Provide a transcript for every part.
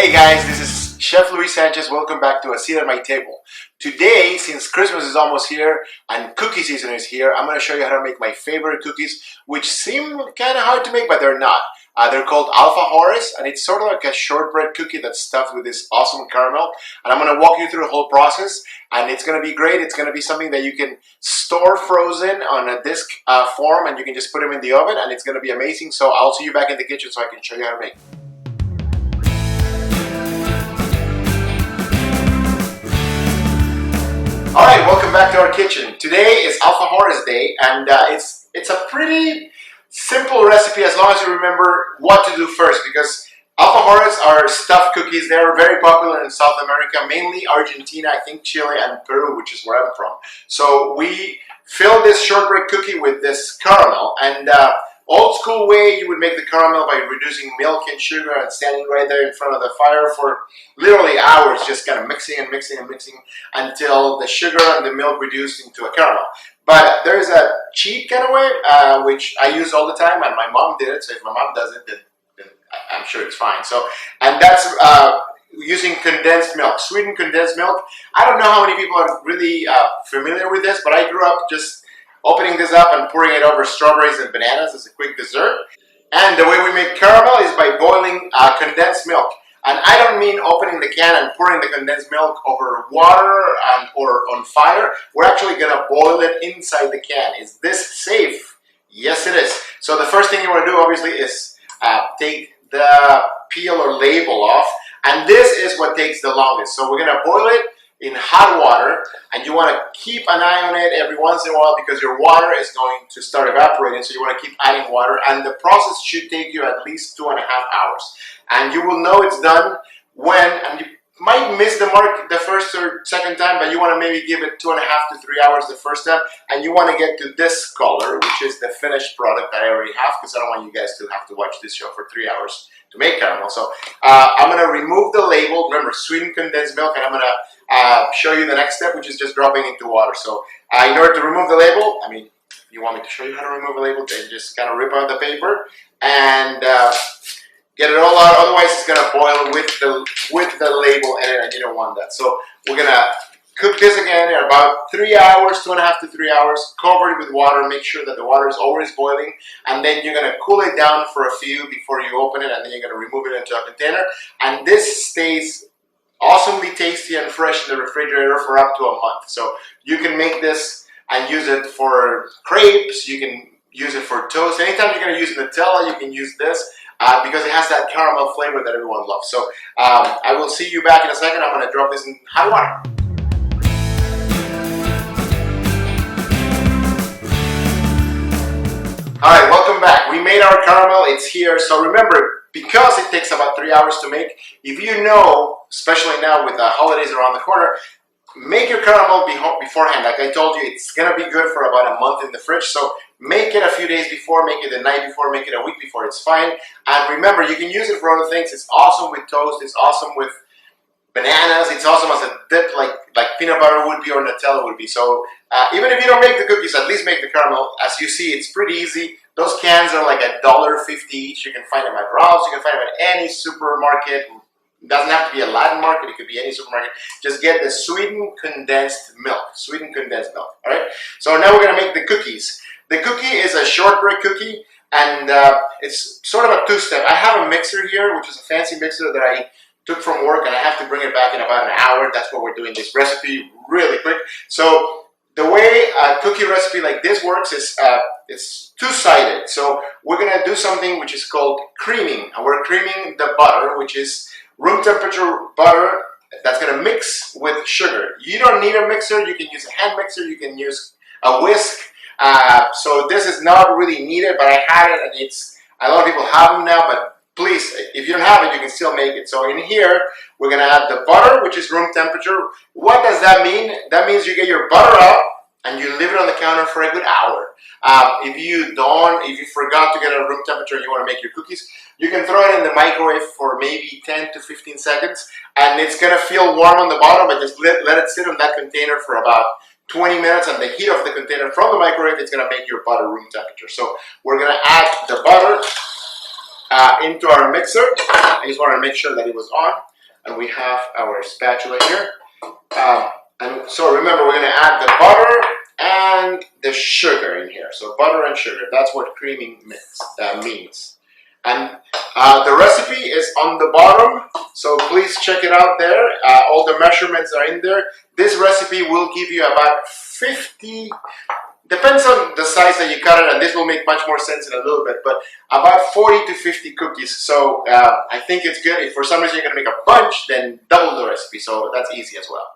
Hey guys, this is Chef Luis Sanchez. Welcome back to A Seat at My Table. Today, since Christmas is almost here and cookie season is here, I'm going to show you how to make my favorite cookies, which seem kind of hard to make, but they're not. They're called Alfajores, and it's sort of like a shortbread cookie that's stuffed with this awesome caramel. And I'm going to walk you through the whole process, and it's going to be great. It's going to be something that you can store frozen on a disc form, and you can just put them in the oven, and it's going to be amazing. So I'll see you back in the kitchen so I can show you how to make it. Alright, welcome back to our kitchen. Today is Alfajores Day, and it's a pretty simple recipe as long as you remember what to do first, because Alfajores are stuffed cookies. They're very popular in South America, mainly Argentina, I think Chile and Peru, which is where I'm from. So we fill this shortbread cookie with this caramel, and old school way, you would make the caramel by reducing milk and sugar and standing right there in front of the fire for literally hours, just kind of mixing and mixing and mixing until the sugar and the milk reduced into a caramel. But there's a cheat kind of way, which I use all the time, and my mom did it, so if my mom does it, then I'm sure it's fine. So, and that's using condensed milk, sweetened condensed milk. I don't know how many people are really familiar with this, but I grew up just opening this up and pouring it over strawberries and bananas as a quick dessert. And the way we make caramel is by boiling condensed milk. And I don't mean opening the can and pouring the condensed milk over water or on fire. We're actually going to boil it inside the can. Is this safe? Yes, it is. So the first thing you want to do, obviously, is take the peel or label off. And this is what takes the longest. So we're going to boil it in hot water, and you want to keep an eye on it every once in a while because your water is going to start evaporating, so you want to keep adding water, and the process should take you at least 2.5 hours. And you will know it's done when, and you might miss the mark the first or second time, but you want to maybe give it 2.5 to 3 hours the first time, and you want to get to this color, which is the finished product that I already have, because I don't want you guys to have to watch this show for 3 hours to make caramel. So I'm going to remove the label. Remember, sweetened condensed milk, and I'm going to show you the next step, which is just dropping into water. So in order to remove the label, I mean, if you want me to show you how to remove the label, then just kind of rip out the paper and get it all out. Otherwise, it's going to boil with the label in it, and you don't want that. So we're going to cook this again in about 3 hours, 2.5 to 3 hours. Cover it with water. Make sure that the water is always boiling, and then you're going to cool it down for a few before you open it, and then you're going to remove it into a container. And this stays awesomely tasty and fresh in the refrigerator for up to a month. So you can make this and use it for crepes. You can use it for toast. Anytime you're going to use Nutella, you can use this because it has that caramel flavor that everyone loves. So I will see you back in a second. I'm going to drop this in hot water. Alright, welcome back. We made our caramel. It's here. So remember, because it takes about 3 hours to make, if you know, especially now with the holidays around the corner, make your caramel beforehand. Like I told you, it's going to be good for about a month in the fridge. So make it a few days before, make it the night before, make it a week before. It's fine. And remember, you can use it for other things. It's awesome with toast. It's awesome with bananas. It's awesome as a dip, like peanut butter would be or Nutella would be. So even if you don't make the cookies, at least make the caramel. As you see, it's pretty easy. Those cans are like $1.50 each. You can find them at Ralph's. You can find them at any supermarket. It doesn't have to be a Latin market. It could be any supermarket. Just get the sweetened condensed milk. Sweetened condensed milk. All right. So now we're gonna make the cookies. The cookie is a shortbread cookie, and it's sort of a two-step. I have a mixer here, which is a fancy mixer that I took from work, and I have to bring it back in about an hour. That's why we're doing this recipe really quick. So the way a cookie recipe like this works is it's two-sided. So we're gonna do something which is called creaming, and we're creaming the butter, which is room temperature butter that's gonna mix with sugar. You don't need a mixer. You can use a hand mixer. You can use a whisk. So this is not really needed, but I had it, and a lot of people have them now, but please, if you don't have it, you can still make it. So in here, we're going to add the butter, which is room temperature. What does that mean? That means you get your butter out and you leave it on the counter for a good hour. If you forgot to get it at room temperature and you want to make your cookies, you can throw it in the microwave for maybe 10 to 15 seconds, and it's going to feel warm on the bottom, but just let it sit on that container for about 20 minutes, and the heat of the container from the microwave is going to make your butter room temperature. So we're going to add the butter into our mixer. I just wanted to make sure that it was on. and we have our spatula here. And so remember, we're going to add the butter and the sugar in here. So butter and sugar, that's what creaming means. And the recipe is on the bottom, so please check it out there. All the measurements are in there. This recipe will give you about 50, depends on the size that you cut it, and this will make much more sense in a little bit, but about 40 to 50 cookies. So I think it's good. If for some reason you're going to make a bunch, then double the recipe, so that's easy as well.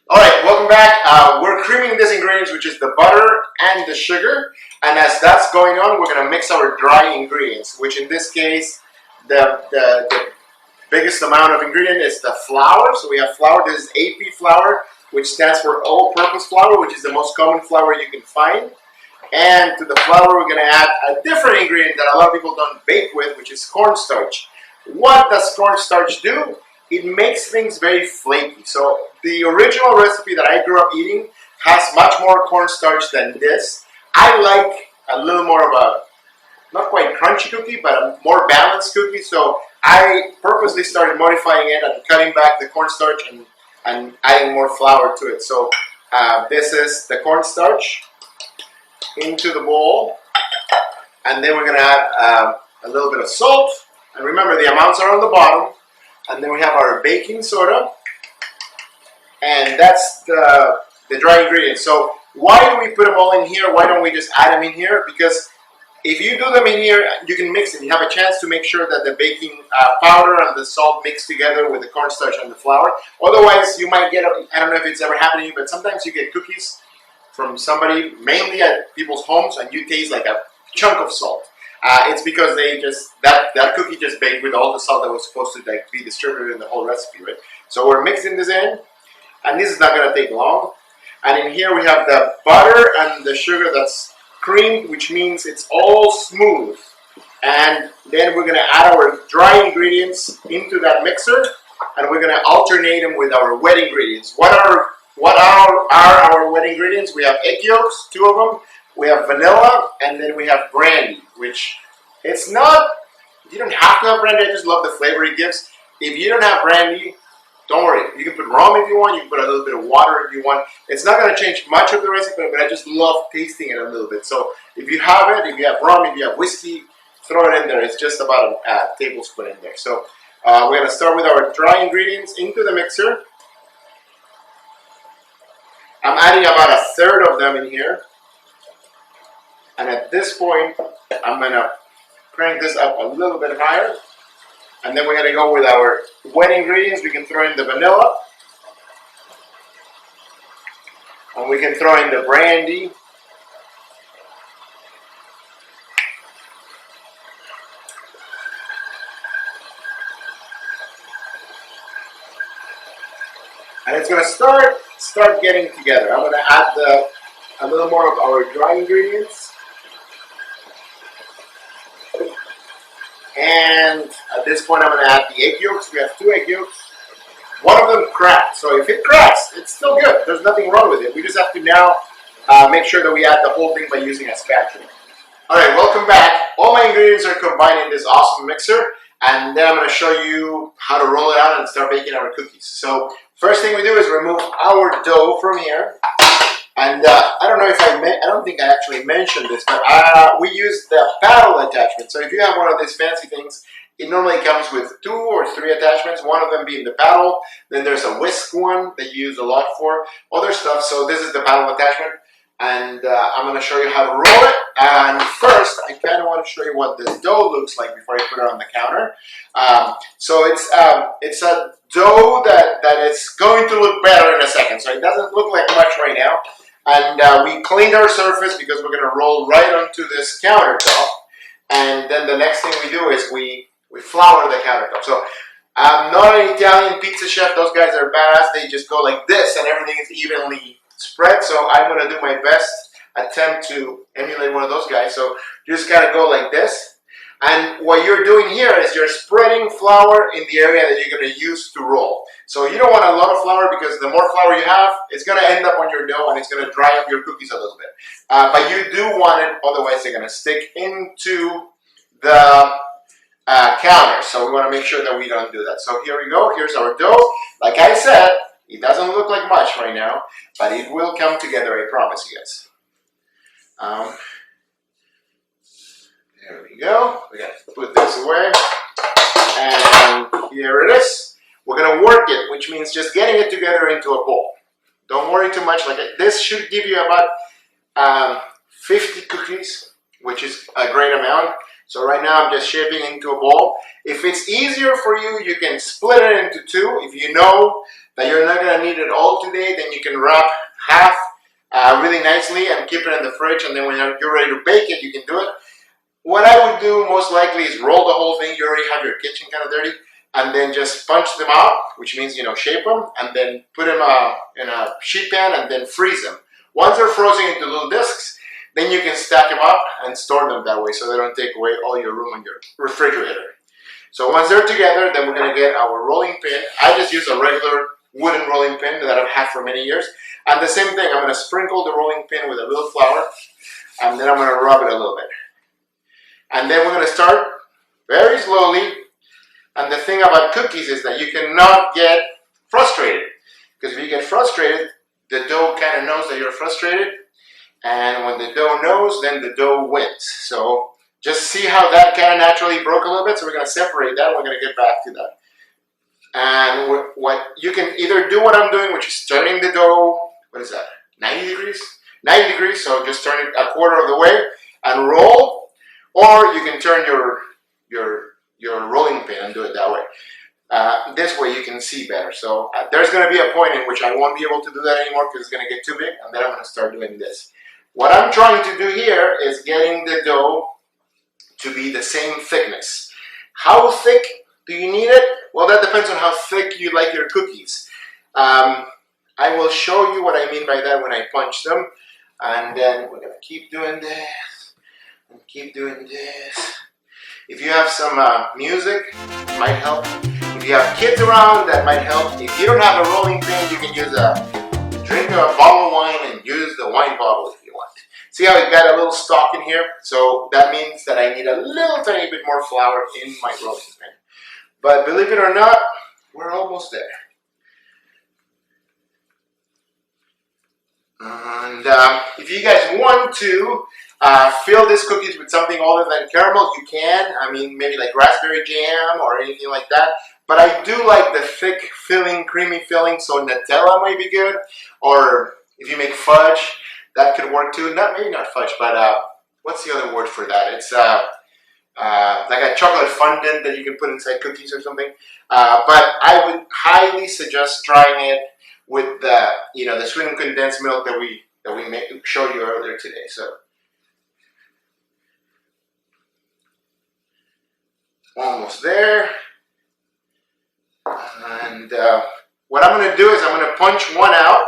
All right, welcome back. We're creaming these ingredients, which is the butter and the sugar. And as that's going on, we're going to mix our dry ingredients, which in this case, the biggest amount of ingredient is the flour. So we have flour. This is AP flour, which stands for all-purpose flour, which is the most common flour you can find. And to the flour, we're going to add a different ingredient that a lot of people don't bake with, which is cornstarch. What does cornstarch do? It makes things very flaky. So the original recipe that I grew up eating has much more cornstarch than this. I like a little more of a, not quite crunchy cookie, but a more balanced cookie. So I purposely started modifying it and cutting back the cornstarch and adding more flour to it. So this is the cornstarch into the bowl. And then we're going to add a little bit of salt. And remember, the amounts are on the bottom. And then we have our baking soda, and that's the dry ingredients. So why do we put them all in here? Why don't we just add them in here? Because if you do them in here, you can mix it. You have a chance to make sure that the baking powder and the salt mix together with the cornstarch and the flour. Otherwise, you might get, I don't know if it's ever happened to you, but sometimes you get cookies from somebody, mainly at people's homes, and you taste like a chunk of salt. It's because they just, that cookie just baked with all the salt that was supposed to like be distributed in the whole recipe, right? So we're mixing this in, and this is not going to take long. And in here we have the butter and the sugar that's creamed, which means it's all smooth. And then we're going to add our dry ingredients into that mixer, and we're going to alternate them with our wet ingredients. What are our wet ingredients? We have egg yolks, 2 of them. We have vanilla, and then we have brandy, which it's not, you don't have to have brandy, I just love the flavor it gives. If you don't have brandy, don't worry. You can put rum if you want, you can put a little bit of water if you want. It's not going to change much of the recipe, but I just love tasting it a little bit. So if you have it, if you have rum, if you have whiskey, throw it in there. It's just about a tablespoon in there. So we're going to start with our dry ingredients into the mixer. I'm adding about 1/3 of them in here. And at this point, I'm going to crank this up a little bit higher. And then we're going to go with our wet ingredients. We can throw in the vanilla. And we can throw in the brandy. And it's going to start getting together. I'm going to add a little more of our dry ingredients. And at this point, I'm going to add the egg yolks. We have 2 egg yolks. One of them cracked. So if it cracks, it's still good. There's nothing wrong with it. We just have to now make sure that we add the whole thing by using a spatula. All right, welcome back. All my ingredients are combined in this awesome mixer. And then I'm going to show you how to roll it out and start baking our cookies. So first thing we do is remove our dough from here. And I don't know if I don't think I actually mentioned this, but we use the paddle attachment. So if you have one of these fancy things, it normally comes with 2 or 3 attachments, one of them being the paddle. Then there's a whisk one that you use a lot for other stuff. So this is the paddle attachment. And I'm going to show you how to roll it. And first, I kind of want to show you what this dough looks like before I put it on the counter. So it's a dough that is going to look better in a second. So it doesn't look like much right now. And we cleaned our surface because we're going to roll right onto this countertop. And then the next thing we do is we flour the countertop. So I'm not an Italian pizza chef. Those guys are badass. They just go like this and everything is evenly spread. So I'm going to do my best attempt to emulate one of those guys. So you just got to go like this. And what you're doing here is you're spreading flour in the area that you're going to use to roll. So you don't want a lot of flour because the more flour you have, it's going to end up on your dough and it's going to dry up your cookies a little bit. But you do want it, otherwise they're going to stick into the counter. So we want to make sure that we don't do that. So here we go. Here's our dough. Like I said, it doesn't look like much right now, but it will come together, I promise you guys. There we go. We got to put this away. And here it is. We're going to work it, which means just getting it together into a bowl. Don't worry too much. Like this should give you about 50 cookies, which is a great amount. So right now I'm just shaping into a bowl. If it's easier for you, you can split it into two. If you know that you're not going to need it all today, then you can wrap half really nicely and keep it in the fridge. And then when you're ready to bake it, you can do it. What I would do most likely is roll the whole thing. You already have your kitchen kind of dirty. And then just punch them out, which means, you know, shape them, and then put them in a sheet pan and then freeze them. Once they're frozen into little discs, then you can stack them up and store them that way so they don't take away all your room in your refrigerator. So once they're together, then we're going to get our rolling pin. I just use a regular wooden rolling pin that I've had for many years. And the same thing, I'm going to sprinkle the rolling pin with a little flour, and then I'm going to rub it a little bit. And then we're going to start very slowly. And the thing about cookies is that you cannot get frustrated. Because if you get frustrated, the dough kind of knows that you're frustrated. And when the dough knows, then the dough wins. So just see how that kind of naturally broke a little bit. So we're going to separate that. We're going to get back to that. And what you can either do what I'm doing, which is turning the dough, what is that, 90 degrees? 90 degrees, so just turn it a quarter of the way and roll. Or you can turn your rolling pin and do it that way. This way you can see better. So there's going to be a point in which I won't be able to do that anymore because it's going to get too big, and then I'm going to start doing this. What I'm trying to do here is getting the dough to be the same thickness. How thick do you need it? Well, that depends on how thick you like your cookies. I will show you what I mean by that when I punch them. And then we're going to keep doing this and keep doing this. If you have some music, it might help. If you have kids around, that might help. If you don't have a rolling pin, you can use drink a bottle of wine and use the wine bottle if you want. See how it got a little stock in here? So that means that I need a little tiny bit more flour in my rolling pin. But believe it or not, we're almost there. And if you guys want to fill these cookies with something other than caramel, you can. I mean, maybe like raspberry jam or anything like that. But I do like the thick filling, creamy filling, so Nutella might be good. Or if you make fudge, that could work too. Maybe not fudge, but what's the other word for that? It's like a chocolate fondant that you can put inside cookies or something. But I would highly suggest trying it with the, the sweetened condensed milk that we showed you earlier today. So almost there. And what I'm going to do is I'm going to punch one out,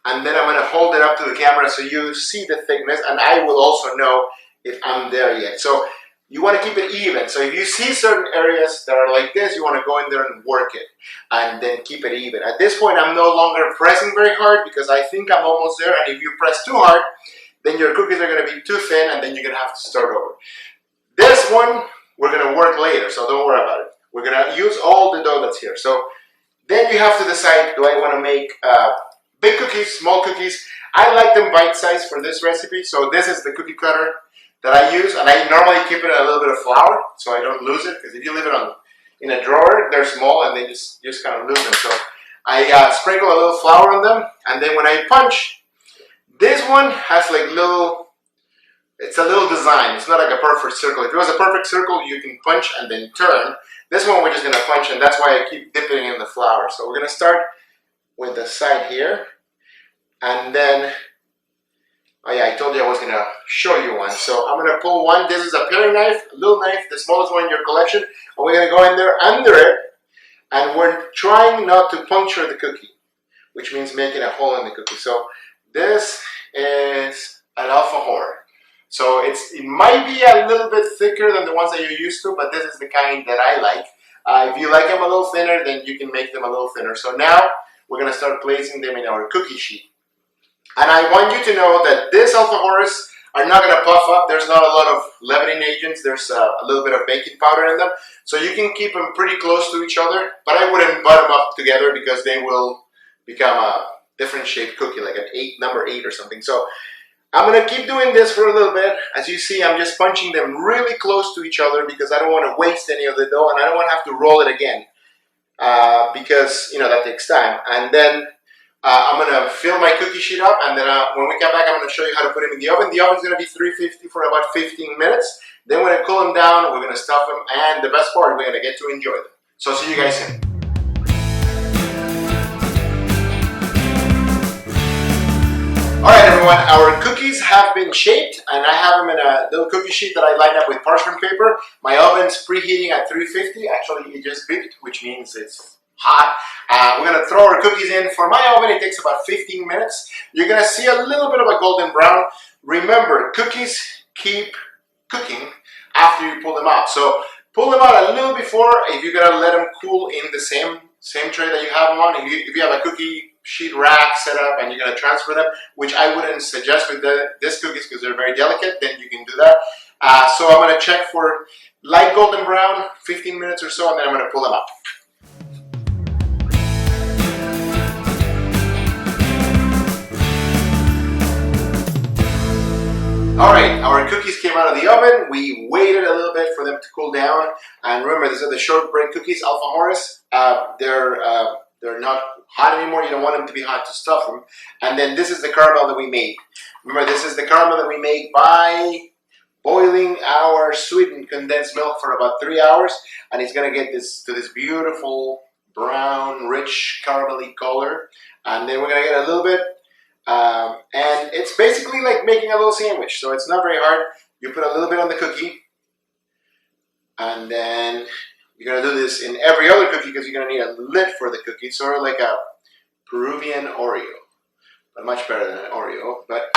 and then I'm going to hold it up to the camera so you see the thickness, and I will also know if I'm there yet. So you want to keep it even. So if you see certain areas that are like this, you want to go in there and work it, and then keep it even. At this point, I'm no longer pressing very hard because I think I'm almost there, and if you press too hard, then your cookies are going to be too thin, and then you're going to have to start over. This one, we're going to work later, so don't worry about it. We're going to use all the dough that's here. So then you have to decide, do I want to make big cookies, small cookies? I like them bite-sized for this recipe. So this is the cookie cutter that I use. And I normally keep it in a little bit of flour so I don't lose it. Because if you leave it in a drawer, they're small and they just kind of lose them. So I sprinkle a little flour on them. And then when I punch, this one has like it's a little design. It's not like a perfect circle. If it was a perfect circle, you can punch and then turn. This one we're just going to punch, and that's why I keep dipping in the flour. So we're going to start with the side here. And then, oh yeah, I told you I was going to show you one. So I'm going to pull one. This is a paring knife, a little knife, the smallest one in your collection. And we're going to go in there under it. And we're trying not to puncture the cookie, which means making a hole in the cookie. So this is an alfajor. So it might be a little bit thicker than the ones that you're used to, but this is the kind that I like. If you like them a little thinner, then you can make them a little thinner. So now we're going to start placing them in our cookie sheet. And I want you to know that this alfajores are not going to puff up. There's not a lot of leavening agents. There's a little bit of baking powder in them. So you can keep them pretty close to each other, but I wouldn't butt them up together because they will become a different shaped cookie, like an number 8 or something. So I'm going to keep doing this for a little bit. As you see, I'm just punching them really close to each other because I don't want to waste any of the dough, and I don't want to have to roll it again because, you know, that takes time. And then I'm going to fill my cookie sheet up, and then when we come back, I'm going to show you how to put them in the oven. The oven's going to be 350 for about 15 minutes. Then we're going to cool them down, we're going to stuff them, and the best part, we're going to get to enjoy them. So see you guys soon. Alright everyone, our cookies have been shaped, and I have them in a little cookie sheet that I lined up with parchment paper. My oven's preheating at 350. Actually, it just beeped, which means it's hot. We're going to throw our cookies in. For my oven, it takes about 15 minutes. You're going to see a little bit of a golden brown. Remember, cookies keep cooking after you pull them out. So pull them out a little before if you're going to let them cool in the same tray that you have them on. If you have a cookie sheet rack set up and you're going to transfer them, which I wouldn't suggest with this cookies because they're very delicate, then you can do that. So I'm going to check for light golden brown, 15 minutes or so, and then I'm going to pull them out. Alright, our cookies came out of the oven. We waited a little bit for them to cool down. And remember, these are the shortbread cookies, Alfajores. They're not hot anymore. You don't want them to be hot to stuff them. And then this is the caramel that we made. Remember, this is the caramel that we make by boiling our sweetened condensed milk for about 3 hours. And it's going to get this to this beautiful brown, rich, caramelly color. And then we're going to get a little bit. And it's basically like making a little sandwich, so it's not very hard. You put a little bit on the cookie, and then you're going to do this in every other cookie because you're going to need a lid for the cookie, sort of like a Peruvian Oreo, but much better than an Oreo, but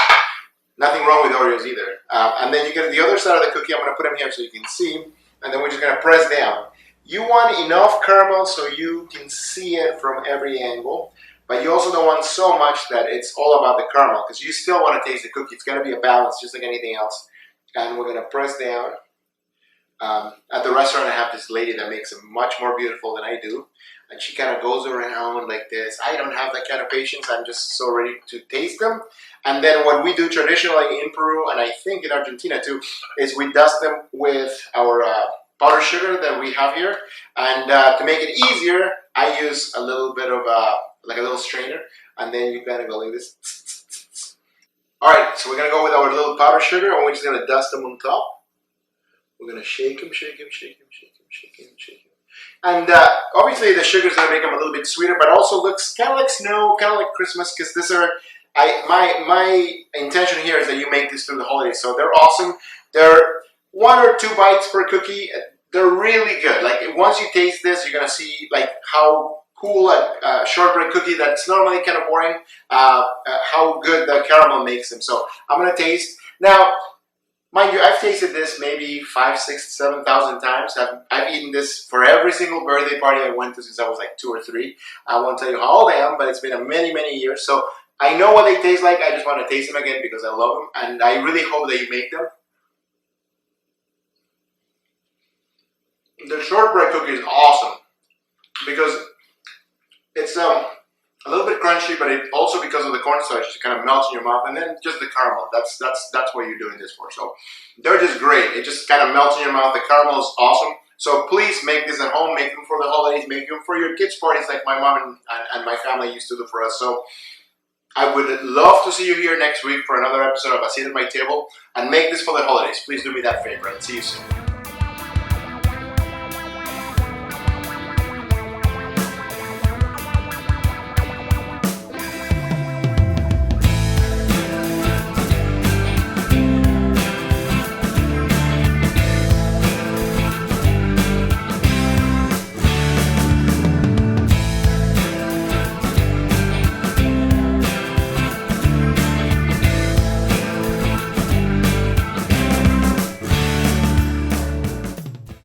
nothing wrong with Oreos either. And then you get the other side of the cookie. I'm going to put them here so you can see, and then we're just going to press down. You want enough caramel so you can see it from every angle. But you also don't want so much that it's all about the caramel, because you still want to taste the cookie. It's going to be a balance, just like anything else. And we're going to press down. At the restaurant, I have this lady that makes them much more beautiful than I do. And she kind of goes around like this. I don't have that kind of patience. I'm just so ready to taste them. And then what we do traditionally in Peru, and I think in Argentina too, is we dust them with our powdered sugar that we have here. And to make it easier, I use a little bit of like a little strainer, and then you gotta go like this. Alright, so we're gonna go with our little powdered sugar, and we're just gonna dust them on top. We're gonna shake them, shake them, shake them, shake them, shake them, shake them. And obviously the sugar's gonna make them a little bit sweeter, but also looks kind of like snow, kind of like Christmas, because these are, my intention here is that you make this through the holidays, so they're awesome. They're 1 or 2 bites per cookie. They're really good. Like once you taste this, you're gonna see like how cool a shortbread cookie that's normally kind of boring, how good the caramel makes them. So I'm going to taste. Now, mind you, I've tasted this maybe 5, 6, 7,000 times. I've eaten this for every single birthday party I went to since I was like 2 or 3. I won't tell you how old I am, but it's been many, many years. So I know what they taste like. I just want to taste them again because I love them. And I really hope that you make them. The shortbread cookie is awesome because it's a little bit crunchy, but it also because of the cornstarch, it kind of melts in your mouth, and then just the caramel. That's what you're doing this for. So they're just great. It just kind of melts in your mouth. The caramel is awesome. So please make this at home. Make them for the holidays. Make them for your kids' parties, like my mom and my family used to do for us. So I would love to see you here next week for another episode of A Seat at My Table, and make this for the holidays. Please do me that favor, and see you soon.